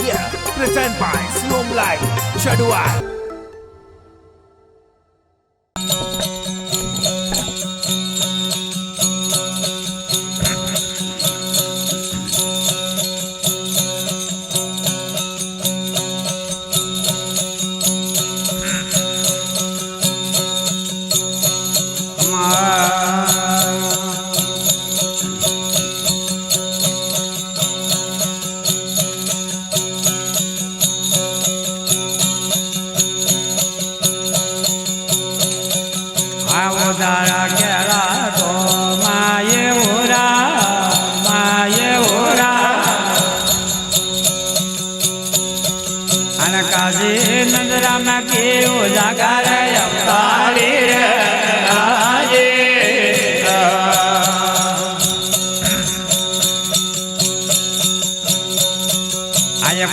Yeah, present by Slum Life, Shadua.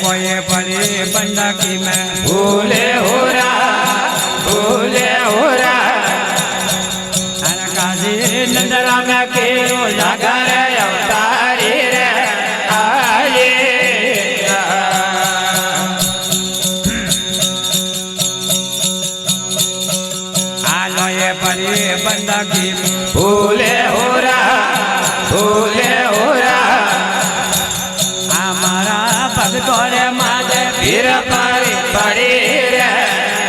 कोई पड़ी बंडकी में भूले हो रहा काजी नंदरा में के जागर अवतारी रे आये आलो ये पड़ी बंडकी में भूले हो रहा तोरे माजे फिर पारी पड़ी रे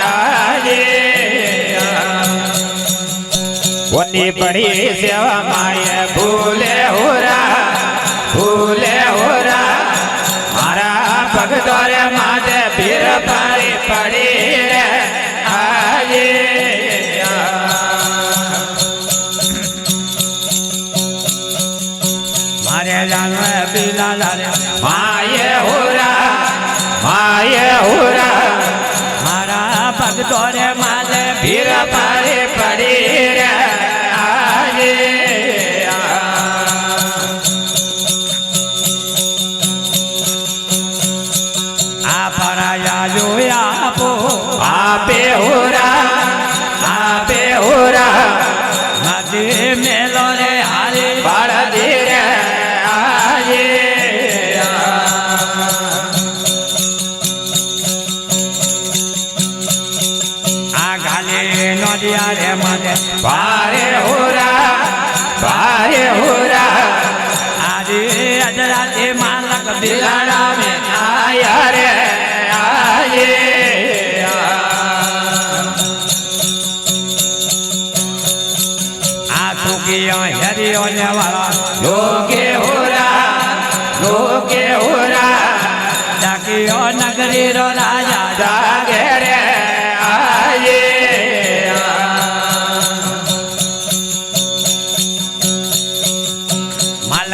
आजे वनी पड़ी सेवा माये भूले हो रहा मारा पग तोरे माजे फिर पारी पड़ी रे आजे मारे जानवे पीला लारे माये हो रहा मारा पग तोरे माले फिर पारे पड़ी रे आजे आ पराया जो आपे हो रहा नदी मेलो रे हारे बाड़ दे रे आजे नदिया रे माने पारे हो रहा आदि अजरा के मालक बिलाड़ा में आया रे आये आंसू की हरी होने वाला लोगे हो रहा जाकी नगरी रो राजा जागे रे आये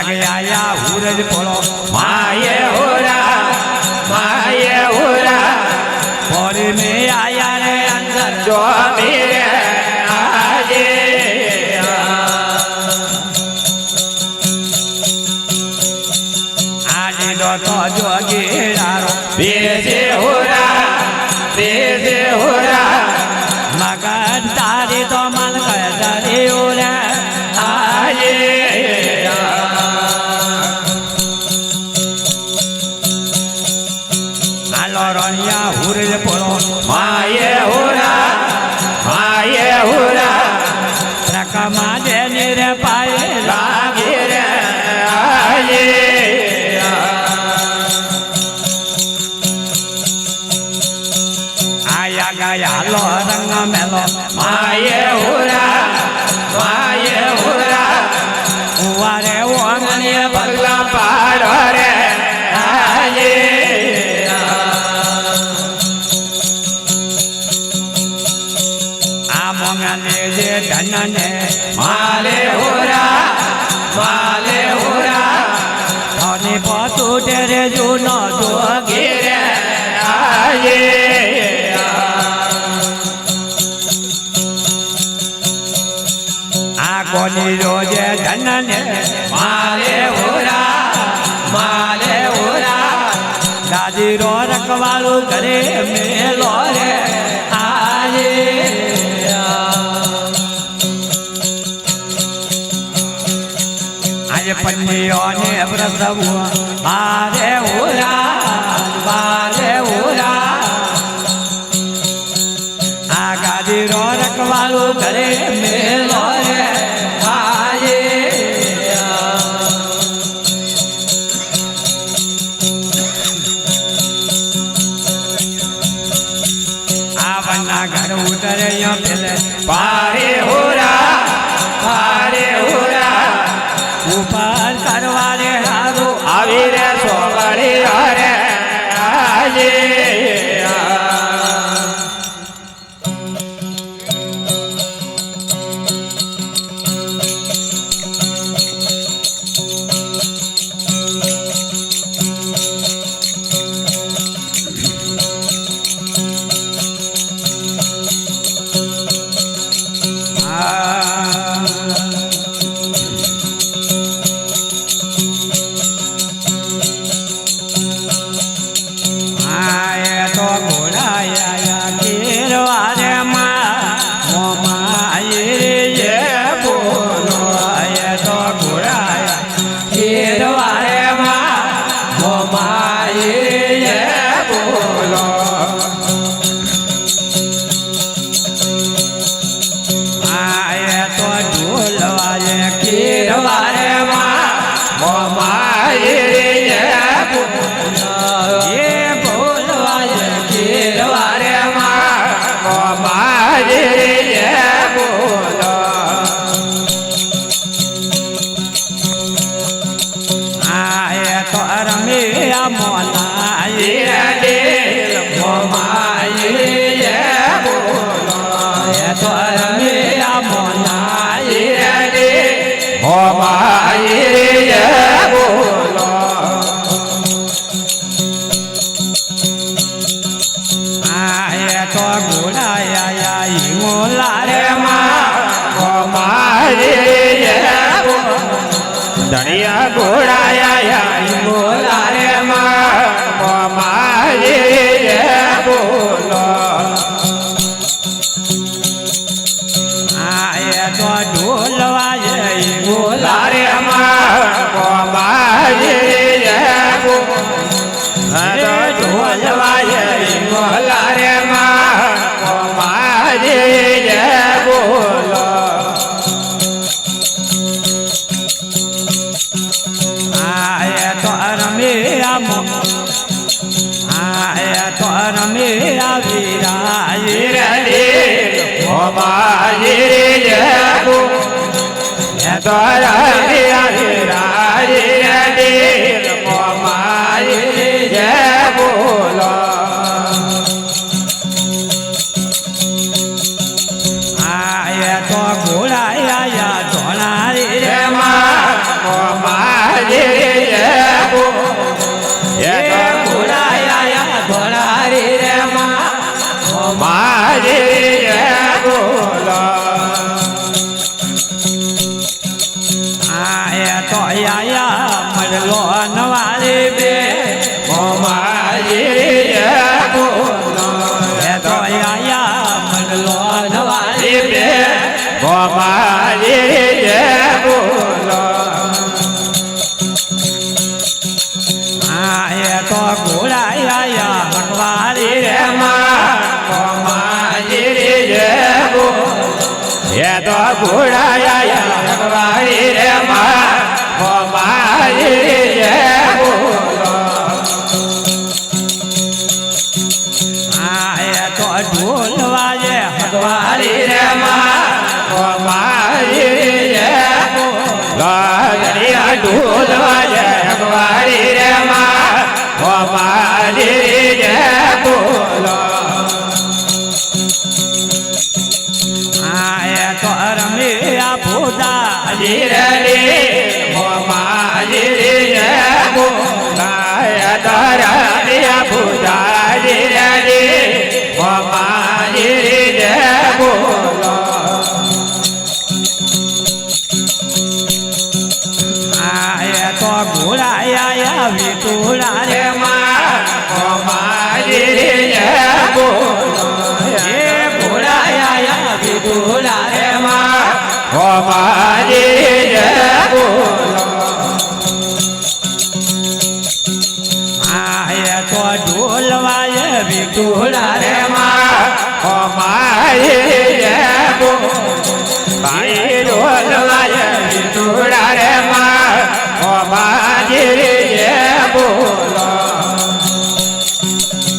आया सूरज पड़ो माये हो रहा पौड़ी में आया रे अंदर जो मेरे आजे आज लो तो जो गिरारो बेसे हो रहा मगन तारी तो मन कर तारी हो रहा आजे रनिया हुरज पड़ो माये हो रहा रकमा देने रे पाए लागे रे आये आया गया लो रंग मेलो माये हो रहा वारे वांगने बगला पाड़ो रे आये धन ने माले हो रहा धनी पतु तेरे जुनो जो गिरे आये आकोनी रोजे धन ने माले हो रहा दादी रो रखवालू करे मेलो रे आये आज पन्नियों ने व्रत हुआ मारे हो रहा ભારે હોરા ભારે હોરા ઉપર કરવા રે હારું આવી રે સોગડી હરે આજે ધણિયા ઘોડાયા બોલા રે મારે બોલો આય તો ઢોલવાય બોલા રે મારે ઢોલવાય બોલા રે મારે બોલો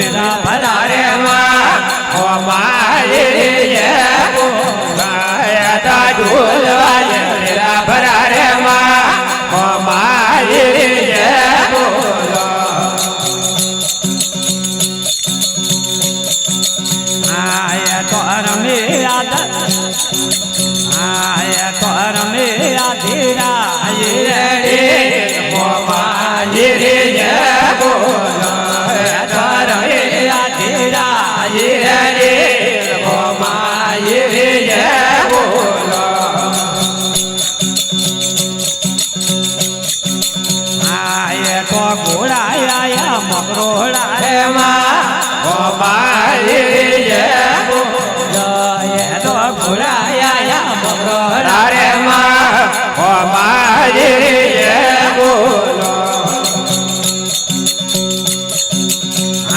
વેરા ભરા રે માં ઓ મારી જય બોલાય તા ઢોલ વાગે વેરા ભરા રે માં ઓ મારી જય બોલા આયા તો રમે આયા તો રમે આધીરા રે ઓ મારી જય બોલાય તો રમે આધીરા રે ઓ મારી જય બોલા આયા તો ઘોડાયા મકરોડા રે માં ઓ મારી જય બોલાય તો ઘોડાયા મકરોડા રે માં ઓ મારી જય બોલા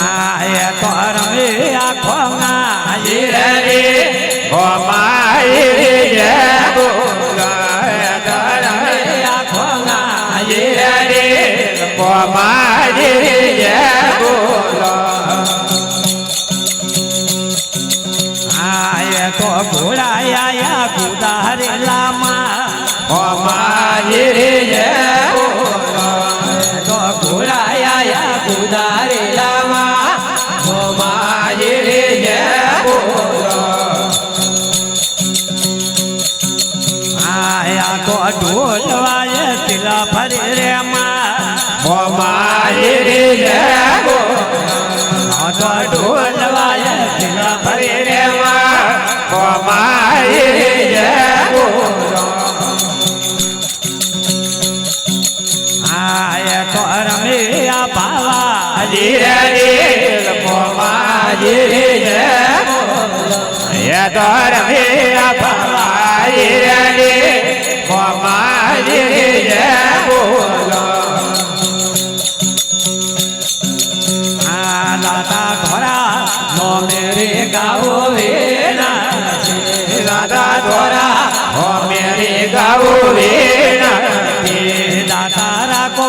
આયા તો રમે આખો ગાજી રે ઓ મારી જય બોલાય તો રમે આખો ગાજી રે ઓ મારી જય બોલા આયા તો ઘોડાયા ગુદારે લામા ઓ મારી જય બોલા તો ઘોડાયા ગુદારે લામા ઓ મારી જય બોલા આયા તો ઢોલ વાગે તિલા ફરે રે માં ઓ મારી જય બોલા તો ઢોલ વાગે તિલા ફરે રે માં ઓ મારી જય બોલા આયા તો રમે આ ભાવાજી રે ઓ મારી જય બોલા તો રમે આ ભાવાજી રે ઓ મારી જય બોલા દાદા ધોરા નો મેરે ગાવો વેના દાદા ધોરા ઓ મેરે ગાવો વેના દાદા રાખો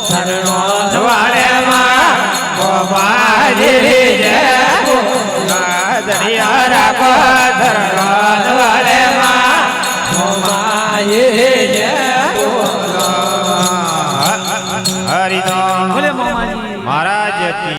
શરણો જવાડે માં ઓ મારી જય બોલા દરિયા રાખો શરણો